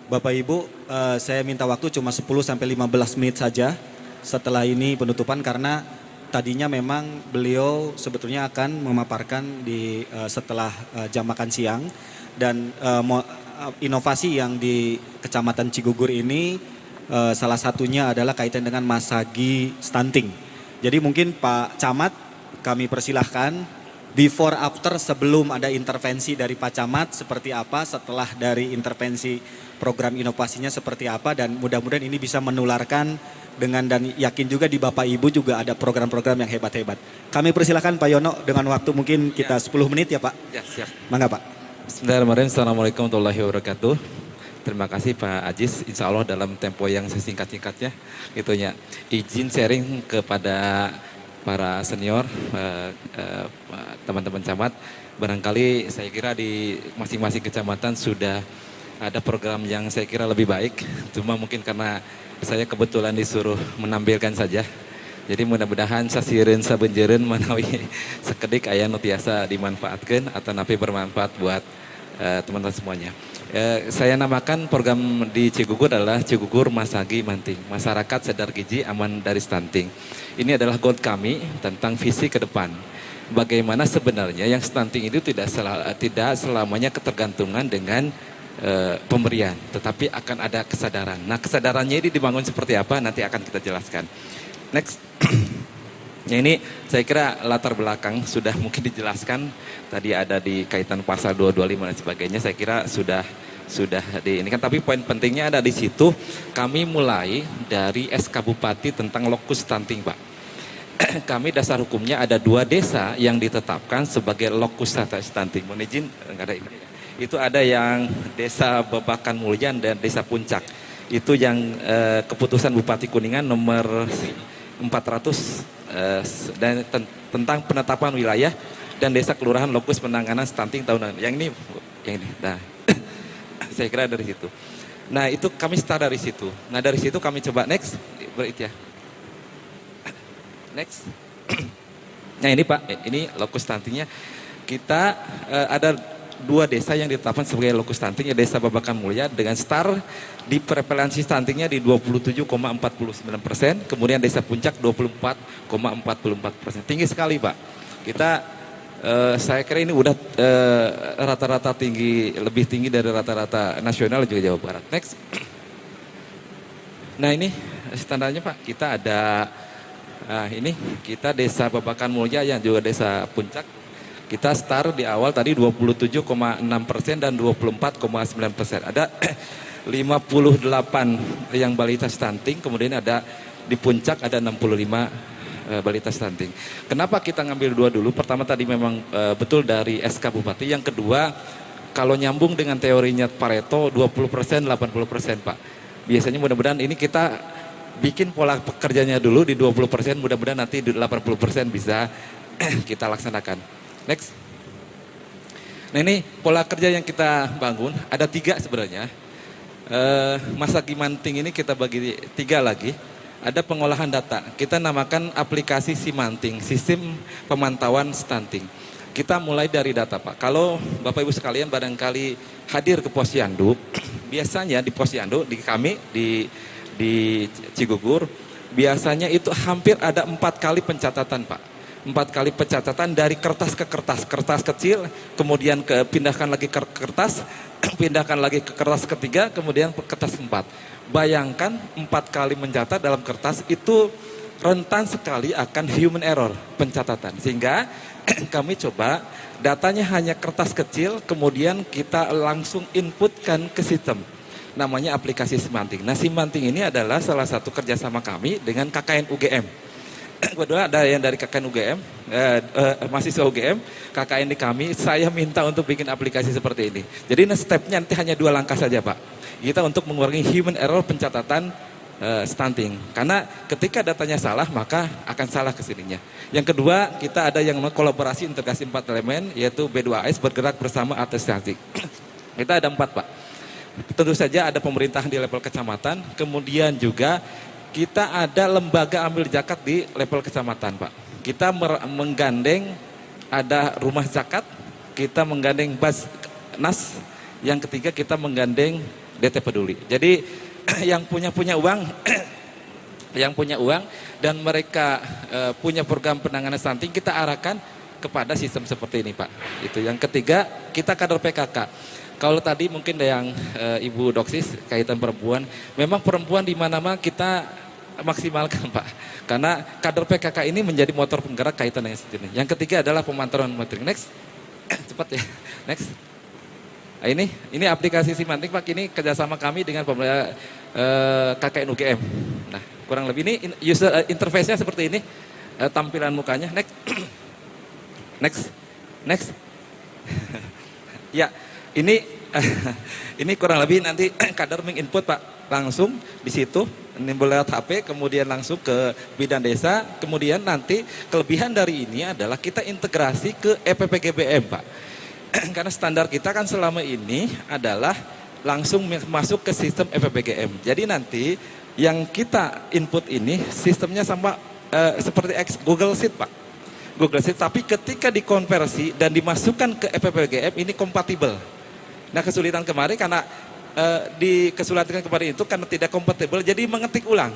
Bapak Ibu, saya minta waktu cuma 10 sampai 15 menit saja setelah ini penutupan karena tadinya memang beliau sebetulnya akan memaparkan di setelah jam makan siang dan inovasi yang di Kecamatan Cigugur ini salah satunya adalah kaitan dengan masagi stunting. Jadi mungkin Pak Camat kami persilahkan before after sebelum ada intervensi dari Pak Camat seperti apa, setelah dari intervensi program inovasinya seperti apa, dan mudah-mudahan ini bisa menularkan dan yakin juga di Bapak Ibu juga ada program-program yang hebat-hebat. Kami persilahkan Pak Yono dengan waktu mungkin kita 10 menit ya Pak. Ya, siap. Mangga Pak. Bismillahirrahmanirrahim. Assalamualaikum warahmatullahi wabarakatuh. Terima kasih Pak Aziz, insya Allah dalam tempo yang sesingkat-singkatnya itunya. Izin sharing kepada para senior, teman-teman camat. Barangkali saya kira di masing-masing kecamatan sudah ada program yang saya kira lebih baik. Cuma mungkin karena saya kebetulan disuruh menampilkan saja. Jadi mudah-mudahan sasireun sabenjeureun manawi sekedik aya nu tiasa dimanfaatkeun atau napi bermanfaat buat teman-teman semuanya. Saya namakan program di Cigugur adalah Cigugur Masagi Manting. Masyarakat sadar gizi aman dari stunting. Ini adalah goal kami tentang visi ke depan. Bagaimana sebenarnya yang stunting itu tidak selamanya ketergantungan dengan pemberian, tetapi akan ada kesadaran. Nah, kesadarannya ini dibangun seperti apa nanti akan kita jelaskan. Next. Ya, ini saya kira latar belakang sudah mungkin dijelaskan. Tadi ada di kaitan pasal 225 dan sebagainya. Saya kira sudah di ini kan. Tapi poin pentingnya ada di situ. Kami mulai dari SK Bupati tentang lokus stunting, Pak. Kami dasar hukumnya ada 2 desa yang ditetapkan sebagai lokus stunting. Mohon izin, enggak ada ini. Itu ada yang Desa Babakan Mulyan dan Desa Puncak. Itu yang keputusan Bupati Kuningan nomor 400 dan tentang penetapan wilayah dan desa kelurahan lokus penanganan stunting tahunan. Yang ini. Nah, saya kira dari situ. Nah, itu kami start dari situ. Nah, dari situ kami coba next, ya. Next. Nah, ini Pak, ini lokus stuntingnya. Kita ada 2 desa yang ditetapkan sebagai lokus stunting, ya Desa Babakan Mulya dengan start di prevalensi stuntingnya di 27,49%, kemudian Desa Puncak 24,44%. Tinggi sekali Pak. Kita saya kira ini udah rata-rata tinggi, lebih tinggi dari rata-rata nasional juga Jawa Barat. Next. Nah, ini standarnya Pak. Kita ada ini kita Desa Babakan Mulya yang juga Desa Puncak. Kita start di awal tadi 27,6% dan 24,9%. Ada 58 yang balita stunting, kemudian ada di Puncak ada 65 balita stunting. Kenapa kita ngambil 2 dulu? Pertama tadi memang betul dari SK Bupati. Yang kedua, kalau nyambung dengan teorinya Pareto 20%, 80% Pak. Biasanya mudah-mudahan ini kita bikin pola pekerjanya dulu di 20%, mudah-mudahan nanti di 80% bisa kita laksanakan. Next. Nah, ini pola kerja yang kita bangun ada 3 sebenarnya. Masagi Manting ini kita bagi 3 lagi. Ada pengolahan data. Kita namakan aplikasi Simanting, sistem pemantauan stunting. Kita mulai dari data Pak. Kalau Bapak Ibu sekalian barangkali hadir ke Posyandu, biasanya di Posyandu di kami di Cigugur biasanya itu hampir ada 4 kali pencatatan Pak. 4 kali pencatatan dari kertas ke kertas kecil, kemudian pindahkan lagi ke kertas, pindahkan lagi ke kertas ketiga, kemudian ke kertas 4. Bayangkan 4 kali mencatat dalam kertas itu rentan sekali akan human error pencatatan. Sehingga kami coba datanya hanya kertas kecil, kemudian kita langsung inputkan ke sistem. Namanya aplikasi Simanting. Nah, Simanting ini adalah salah satu kerjasama kami dengan KKN UGM. Kebetulan ada yang dari KKN UGM, mahasiswa UGM, KKN di kami, saya minta untuk bikin aplikasi seperti ini. Jadi stepnya nanti hanya 2 langkah saja Pak. Kita untuk mengurangi human error pencatatan stunting. Karena ketika datanya salah, maka akan salah kesininya. Yang kedua, kita ada yang kolaborasi integrasi 4 elemen, yaitu B2AS bergerak bersama atas stunting. Kita ada 4 Pak. Tentu saja ada pemerintahan di level kecamatan, kemudian juga kita ada lembaga ambil zakat di level kecamatan Pak. Kita menggandeng ada rumah zakat, kita menggandeng Basnas, yang ketiga kita menggandeng DT Peduli. Jadi yang punya uang yang punya uang dan mereka punya program penanganan stunting, kita arahkan kepada sistem seperti ini, Pak. Itu yang ketiga, kita kader PKK. Kalau tadi mungkin ada yang Ibu Doksis kaitan perempuan, memang perempuan di mana-mana kita maksimalkan, Pak. Karena kader PKK ini menjadi motor penggerak kaitan dengan sejenis. Yang ketiga adalah pemantauan materi. Next. Cepat ya. Next. Nah, ini aplikasi Simantik, Pak. Ini kerjasama kami dengan KKN UGM. Nah, kurang lebih ini user interface-nya seperti ini. Tampilan mukanya. Next. Next. Ya, ini kurang lebih nanti kader menginput, Pak, langsung di situ nimbul lewat HP, kemudian langsung ke bidan desa, kemudian nanti kelebihan dari ini adalah kita integrasi ke EPPGBM, Pak. Karena standar kita kan selama ini adalah langsung masuk ke sistem EPPGM. Jadi nanti yang kita input ini sistemnya sama seperti Google Sheet, Pak. Google Sheet, tapi ketika dikonversi dan dimasukkan ke EPPGM ini kompatibel. Nah, kesulitan kemarin karena kesulitan kemarin itu karena tidak kompatibel, jadi mengetik ulang.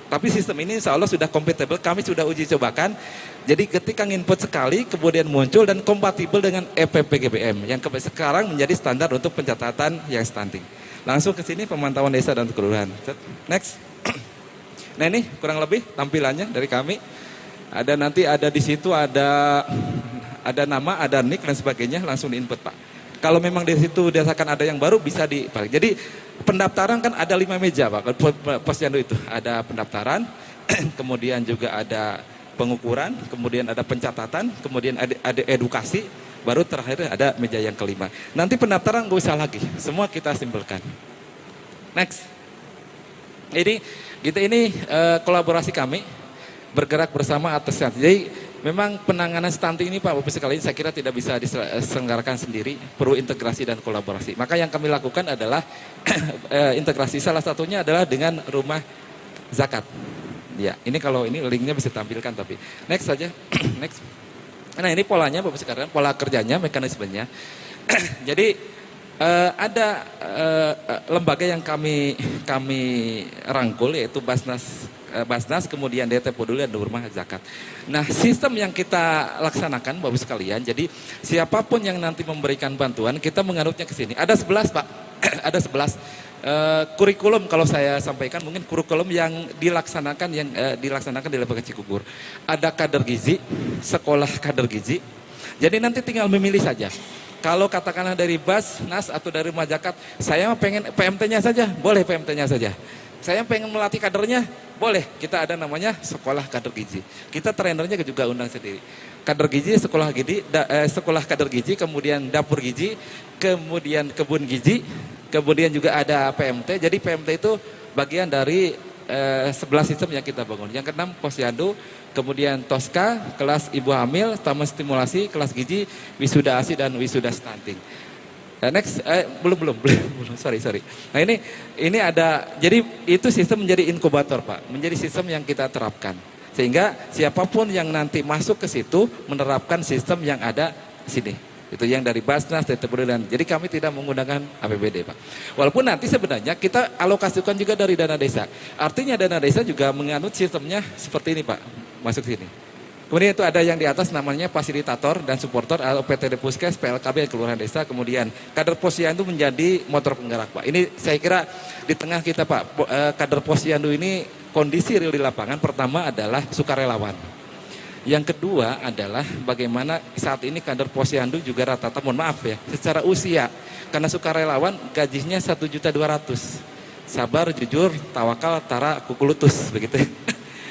Tapi sistem ini insya Allah sudah kompatibel, kami sudah uji cobakan. Jadi ketika input sekali, kemudian muncul dan kompatibel dengan EPPGBM yang sekarang menjadi standar untuk pencatatan yang stunting. Langsung ke sini pemantauan desa dan kelurahan. Next. Nah, ini kurang lebih tampilannya dari kami. Nanti ada di situ ada nama, ada nick dan sebagainya, langsung diinput, Pak. Kalau memang di situ dirasakan ada yang baru bisa jadi pendaftaran kan ada 5 meja, Pak. Posyandu itu ada pendaftaran, kemudian juga ada pengukuran, kemudian ada pencatatan, kemudian ada edukasi, baru terakhir ada meja yang kelima. Nanti pendaftaran nggak usah lagi, semua kita simpelkan. Next. Ini kolaborasi kami bergerak bersama atas. Jadi memang penanganan stunting ini, Pak, Bapak sekalian, saya kira tidak bisa diselenggarakan sendiri, perlu integrasi dan kolaborasi. Maka yang kami lakukan adalah integrasi, salah satunya adalah dengan rumah zakat. Ya, ini kalau ini linknya bisa tampilkan, tapi next saja. Next. Nah, ini polanya, Bapak sekalian, pola kerjanya, mekanismenya. Jadi ada lembaga yang kami rangkul, yaitu Basnas, kemudian DT Peduli dan rumah zakat. Nah, sistem yang kita laksanakan, Bapak sekalian, jadi siapapun yang nanti memberikan bantuan, kita menganutnya ke sini. Ada 11, Pak. Ada 11 kurikulum, kalau saya sampaikan mungkin kurikulum yang dilaksanakan di Lembaga Cikugur. Ada kader gizi, sekolah kader gizi. Jadi nanti tinggal memilih saja. Kalau katakanlah dari Basnas atau dari rumah zakat, saya pengen PMT-nya saja, boleh PMT-nya saja. Saya pengen melatih kadernya, boleh. Kita ada namanya sekolah kader gizi. Kita trainernya juga undang sendiri. Kader gizi, sekolah kader gizi, kemudian dapur gizi, kemudian kebun gizi, kemudian juga ada PMT. Jadi PMT itu bagian dari 11 sistem yang kita bangun. Yang keenam posyandu, kemudian Toska, kelas ibu hamil, taman stimulasi, kelas gizi, wisuda ASI dan wisuda stunting. Next, belum, sorry. Nah, ini ada, jadi itu sistem menjadi inkubator, Pak, menjadi sistem yang kita terapkan. Sehingga siapapun yang nanti masuk ke situ menerapkan sistem yang ada di sini. Itu yang dari Basnas, DT Peduli. Jadi kami tidak menggunakan APBD, Pak. Walaupun nanti sebenarnya kita alokasikan juga dari dana desa. Artinya dana desa juga menganut sistemnya seperti ini, Pak, masuk sini. Kemudian itu ada yang di atas namanya fasilitator dan supporter atau PTD Puskes, PLKB, Kelurahan Desa. Kemudian kader posyandu menjadi motor penggerak, Pak. Ini saya kira di tengah kita, Pak, kader posyandu ini kondisi real di lapangan pertama adalah sukarelawan. Yang kedua adalah bagaimana saat ini kader posyandu juga rata-rata, mohon maaf ya, secara usia. Karena sukarelawan gajinya 1.200.000. Sabar, jujur, tawakal, tara, kukulutus, begitu.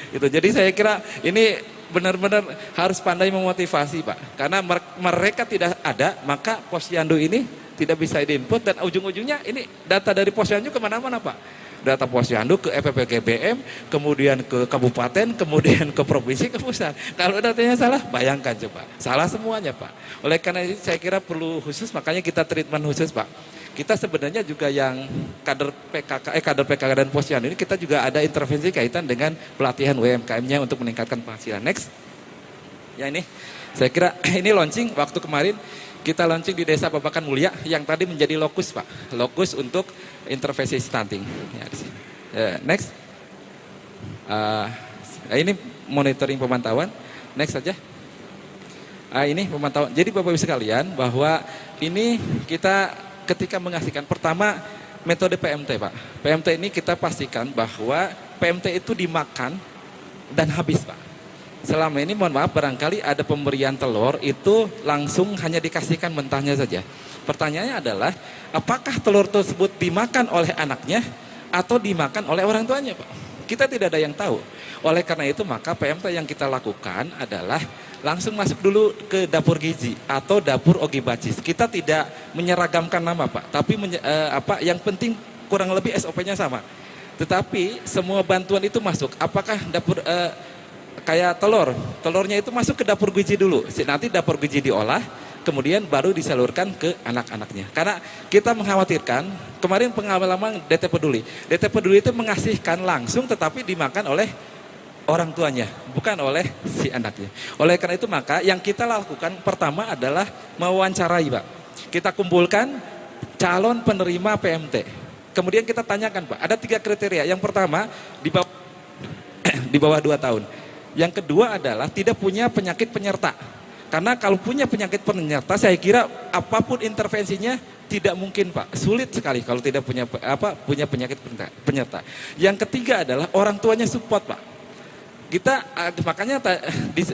Itu. Jadi saya kira ini benar-benar harus pandai memotivasi, Pak. Karena mereka tidak ada, maka posyandu ini tidak bisa diinput dan ujung-ujungnya ini data dari posyandu kemana-mana, Pak. Data posyandu ke EPPGBM, kemudian ke kabupaten, kemudian ke provinsi, ke pusat. Kalau datanya salah, bayangkan coba. Salah semuanya, Pak. Oleh karena itu saya kira perlu khusus, makanya kita treatment khusus, Pak. Kita sebenarnya juga yang kader PKK dan posyandu ini kita juga ada intervensi kaitan dengan pelatihan UMKM-nya untuk meningkatkan penghasilan. Next. Ya, ini saya kira ini launching waktu kemarin kita launching di Desa Babakan Mulia yang tadi menjadi lokus Pak, lokus untuk intervensi stunting. Ya, di sini. Next, ini monitoring pemantauan. Next saja. Ini pemantauan. Jadi Bapak Ibu sekalian bahwa ini kita ketika mengasihkan pertama metode PMT Pak. PMT ini kita pastikan bahwa PMT itu dimakan dan habis Pak. Selama ini mohon maaf barangkali ada pemberian telur itu langsung hanya dikasihkan mentahnya saja. Pertanyaannya adalah apakah telur tersebut dimakan oleh anaknya atau dimakan oleh orang tuanya Pak? Kita tidak ada yang tahu. Oleh karena itu maka PMT yang kita lakukan adalah langsung masuk dulu ke dapur gizi atau dapur Ogibacis. Kita tidak menyeragamkan nama Pak, tapi yang penting kurang lebih SOP-nya sama. Tetapi semua bantuan itu masuk. Apakah dapur kayak telurnya itu masuk ke dapur gizi dulu. Nanti dapur gizi diolah, kemudian baru disalurkan ke anak-anaknya. Karena kita mengkhawatirkan, kemarin pengalaman DT Peduli. DT Peduli itu mengasihkan langsung tetapi dimakan oleh orang tuanya, bukan oleh si anaknya. Oleh karena itu maka yang kita lakukan pertama adalah mewawancarai Pak. Kita kumpulkan calon penerima PMT. Kemudian kita tanyakan Pak, ada 3 kriteria. Yang pertama di bawah 2 tahun. Yang kedua adalah tidak punya penyakit penyerta. Karena kalau punya penyakit penyerta, saya kira apapun intervensinya tidak mungkin Pak. Sulit sekali kalau tidak punya penyakit penyerta. Yang ketiga adalah orang tuanya support Pak. Kita makanya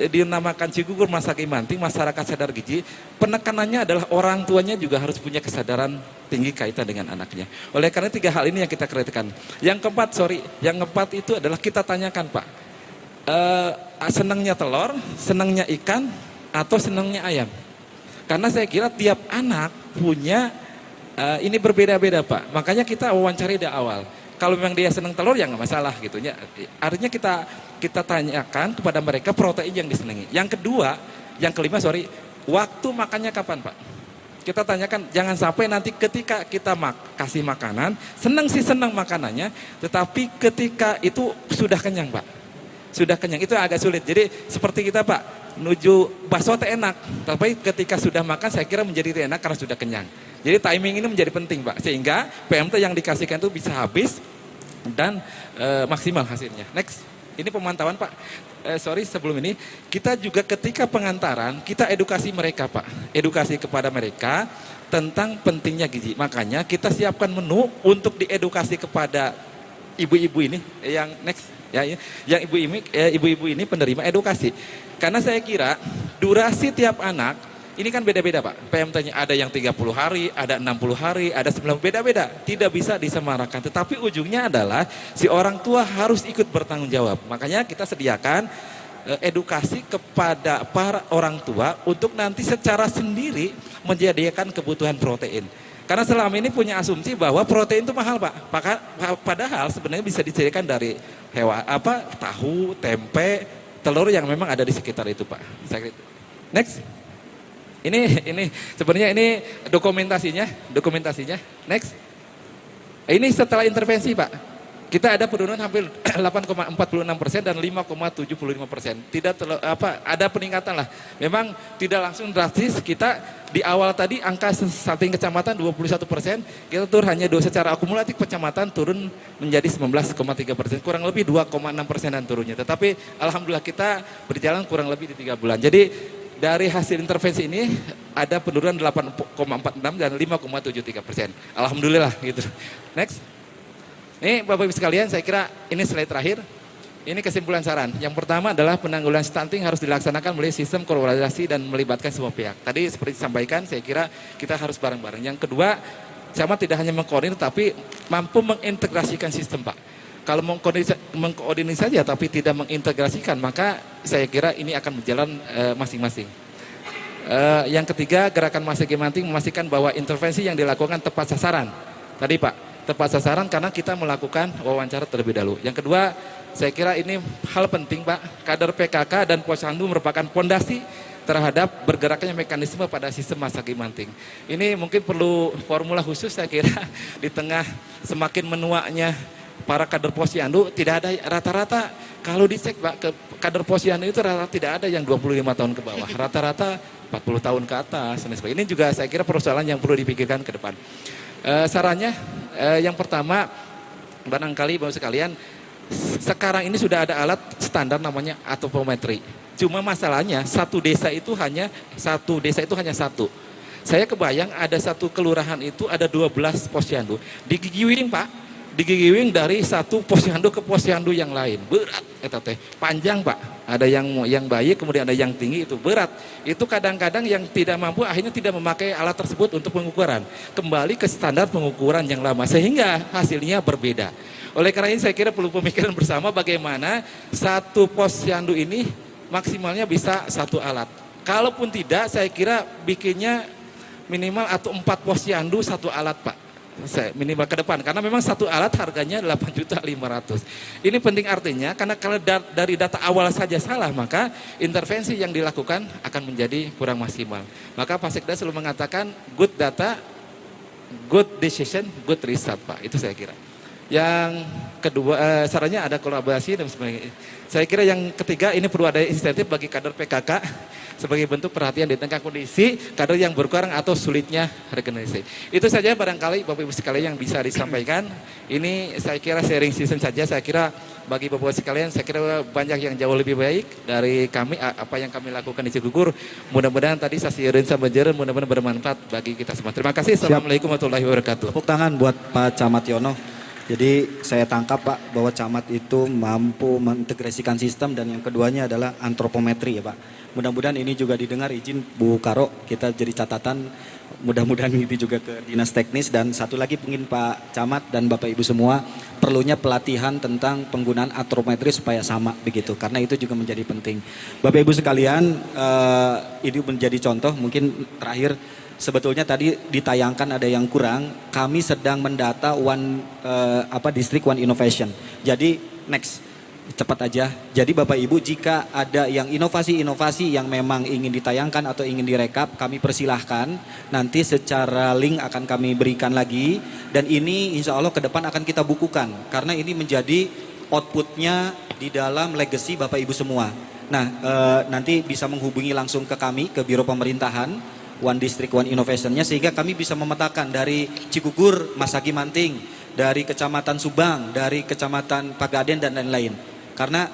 dinamakan Cigugur Masaki Manting, masyarakat sadar gizi. Penekanannya adalah orang tuanya juga harus punya kesadaran tinggi kaitan dengan anaknya. Oleh karena 3 hal ini yang kita kritikan. Yang keempat itu adalah kita tanyakan Pak. Senangnya telur, senangnya ikan, atau senangnya ayam. Karena saya kira tiap anak punya ini berbeda-beda Pak. Makanya kita wawancari dari awal. Kalau memang dia senang telur ya nggak masalah gitu ya. Artinya kita tanyakan kepada mereka protein yang disenangi. Yang kelima waktu makannya kapan Pak? Kita tanyakan jangan sampai nanti ketika kita kasih makanan, senang makanannya, tetapi ketika itu sudah kenyang Pak. Sudah kenyang, itu agak sulit. Jadi seperti kita Pak, menuju bakso enak, tapi ketika sudah makan saya kira menjadi tidak enak karena sudah kenyang. Jadi timing ini menjadi penting Pak, sehingga PMT yang dikasihkan itu bisa habis dan maksimal hasilnya. Next, ini pemantauan Pak. Sebelum ini, kita juga ketika pengantaran, kita edukasi mereka Pak. Edukasi kepada mereka tentang pentingnya gizi. Makanya kita siapkan menu untuk diedukasi kepada ibu-ibu ini, yang next. Ya, yang ibu-ibu ini penerima edukasi. Karena saya kira durasi tiap anak ini kan beda-beda Pak. PMT-nya ada yang 30 hari, ada 60 hari, ada 90, beda-beda. Tidak bisa disamaratakan. Tetapi ujungnya adalah si orang tua harus ikut bertanggung jawab. Makanya kita sediakan edukasi kepada para orang tua untuk nanti secara sendiri menyediakan kebutuhan protein. Karena selama ini punya asumsi bahwa protein itu mahal Pak. Padahal sebenarnya bisa disediakan dari hewan tahu, tempe, telur yang memang ada di sekitar itu Pak. Next. Ini sebenarnya ini dokumentasinya. Next. Ini setelah intervensi Pak. Kita ada penurunan hampir 8,46% dan 5,75%. Ada peningkatan lah. Memang tidak langsung drastis. Kita di awal tadi angka stunting kecamatan 21%. Kita turun hanya secara akumulatif kecamatan turun menjadi 19,3%. Kurang lebih 2,6%an turunnya. Tetapi alhamdulillah kita berjalan kurang lebih di 3 bulan. Jadi dari hasil intervensi ini ada penurunan 8,46 dan 5,73%. Alhamdulillah gitu. Next. Ini Bapak Ibu sekalian, saya kira ini slide terakhir. Ini kesimpulan saran. Yang pertama adalah penanggulangan stunting harus dilaksanakan melalui sistem kolaborasi dan melibatkan semua pihak. Tadi seperti disampaikan, saya kira kita harus bareng-bareng. Yang kedua, sama tidak hanya mengkoordinir tapi mampu mengintegrasikan sistem Pak. Kalau mengkoordinir saja tapi tidak mengintegrasikan, maka saya kira ini akan berjalan masing-masing. Yang ketiga, gerakan Masaki Manting memastikan bahwa intervensi yang dilakukan tepat sasaran. Tadi Pak, tepat sasaran karena kita melakukan wawancara terlebih dahulu. Yang kedua, saya kira ini hal penting Pak, kader PKK dan Posyandu merupakan fondasi terhadap bergeraknya mekanisme pada sistem Masaki Manting. Ini mungkin perlu formula khusus saya kira di tengah semakin menuanya para kader Posyandu, tidak ada rata-rata kalau dicek Pak, ke kader Posyandu itu rata-rata tidak ada yang 25 tahun ke bawah. Rata-rata 40 tahun ke atas dan sebagainya. Ini juga saya kira persoalan yang perlu dipikirkan ke depan. Sarannya yang pertama, barangkali Bapak sekalian, sekarang ini sudah ada alat standar namanya atopometri. Cuma masalahnya satu desa itu hanya satu. Saya kebayang ada satu kelurahan itu ada 12 posyandu. Di Gigiwing Pak, di Gigiwing dari satu posyandu ke posyandu yang lain. Berat eta teh, panjang Pak. Ada yang bayi, kemudian ada yang tinggi, itu berat. Itu kadang-kadang yang tidak mampu akhirnya tidak memakai alat tersebut untuk pengukuran. Kembali ke standar pengukuran yang lama sehingga hasilnya berbeda. Oleh karena ini saya kira perlu pemikiran bersama bagaimana satu posyandu ini maksimalnya bisa satu alat. Kalaupun tidak, saya kira bikinnya minimal atau 4 posyandu satu alat Pak. Minimal ke depan, karena memang satu alat harganya 8.500.000. Ini penting artinya, karena kalau dari data awal saja salah, maka intervensi yang dilakukan akan menjadi kurang maksimal. Maka Pak Sekda selalu mengatakan good data, good decision, good result Pak. Itu saya kira. Yang kedua, sarannya ada kolaborasi dan sebagainya. Saya kira yang ketiga, ini perlu ada insentif bagi kader PKK sebagai bentuk perhatian di tengah kondisi kader yang berkurang atau sulitnya regenerasi. Itu saja barangkali Bapak Ibu sekalian yang bisa disampaikan. Ini saya kira sharing season saja. Saya kira bagi Bapak Ibu sekalian, saya kira banyak yang jauh lebih baik dari kami, apa yang kami lakukan di Cigugur. Mudah-mudahan tadi sasirin sama jeren, mudah-mudahan bermanfaat bagi kita semua. Terima kasih. Assalamualaikum warahmatullahi wabarakatuh. Tepuk tangan buat Pak Camat Yono. Jadi saya tangkap Pak bahwa camat itu mampu mengintegrasikan sistem dan yang keduanya adalah antropometri ya Pak. Mudah-mudahan ini juga didengar, izin Bu Karo, kita jadi catatan mudah-mudahan ini juga ke dinas teknis. Dan satu lagi mungkin Pak Camat dan Bapak Ibu semua perlunya pelatihan tentang penggunaan antropometri supaya sama begitu, karena itu juga menjadi penting. Bapak Ibu sekalian, ini menjadi contoh mungkin terakhir. Sebetulnya tadi ditayangkan ada yang kurang. Kami sedang mendata Distrik One Innovation. Jadi next, cepat aja. Jadi Bapak Ibu, jika ada yang inovasi-inovasi yang memang ingin ditayangkan atau ingin direkap, kami persilahkan. Nanti secara link akan kami berikan lagi. Dan ini insya Allah ke depan akan kita bukukan. Karena ini menjadi outputnya di dalam legacy Bapak Ibu semua. Nah, nanti bisa menghubungi langsung ke kami, ke Biro Pemerintahan One District One Innovation-nya, sehingga kami bisa memetakan dari Cigugur, Masagi Manting, dari Kecamatan Subang, dari Kecamatan Pagaden dan lain-lain. Karena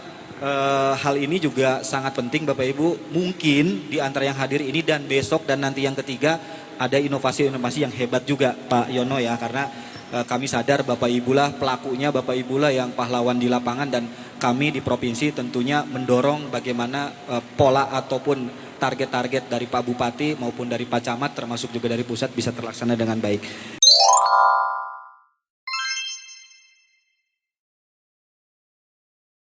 hal ini juga sangat penting Bapak Ibu. Mungkin di antara yang hadir ini dan besok dan nanti yang ketiga ada inovasi-inovasi yang hebat juga Pak Yono ya, karena kami sadar Bapak Ibulah pelakunya, Bapak Ibulah yang pahlawan di lapangan, dan kami di provinsi tentunya mendorong bagaimana pola ataupun target-target dari Pak Bupati maupun dari Pak Camat termasuk juga dari pusat bisa terlaksana dengan baik.